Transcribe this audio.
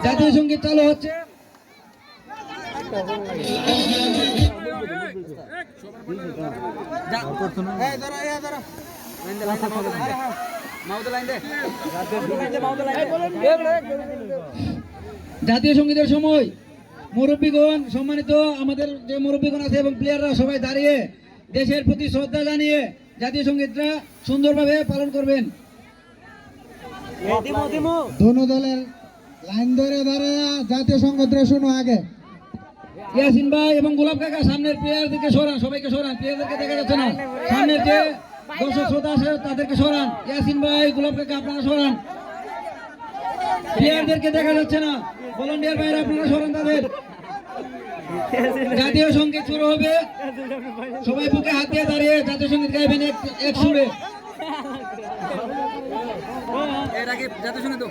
জাতীয় সঙ্গীত চালু হচ্ছে। জাতীয় সঙ্গীতের সময় মুরব্বীগণ, সম্মানিত আমাদের যে মুরব্বীগণ আছে এবং প্লেয়াররা সবাই দাঁড়িয়ে দেশের প্রতি শ্রদ্ধা জানিয়ে জাতীয় সঙ্গীতটা সুন্দরভাবে পালন করবেন। দোনো দলের লাইন ধরে দাঁড়ায় জাতীয় সঙ্গীতটা শুনো আগে। ইয়াসিন ভাই এবং গোলাপ কাকা সামনের প্লেয়ারদেরকে সরান, সবাইকে সরান, প্লেয়ারদেরকে দেখা যাচ্ছে না। সামনের যে দর্শক শ্রোতা আছে তাদেরকে সরান। ইয়াসিন ভাই, গোলাপ কাকা আপনারা সরান, প্লেয়ারদেরকে দেখা যাচ্ছে না। ভলান্টিয়ার ভাইরা আপনারা সরান তাদের। জাতীয় সঙ্গীত শুরু হবে, সবাই বুকে হাত দিয়ে দাঁড়িয়ে জাতীয় সঙ্গীত গাইবেন এক সুরে। জাতীয় সঙ্গীত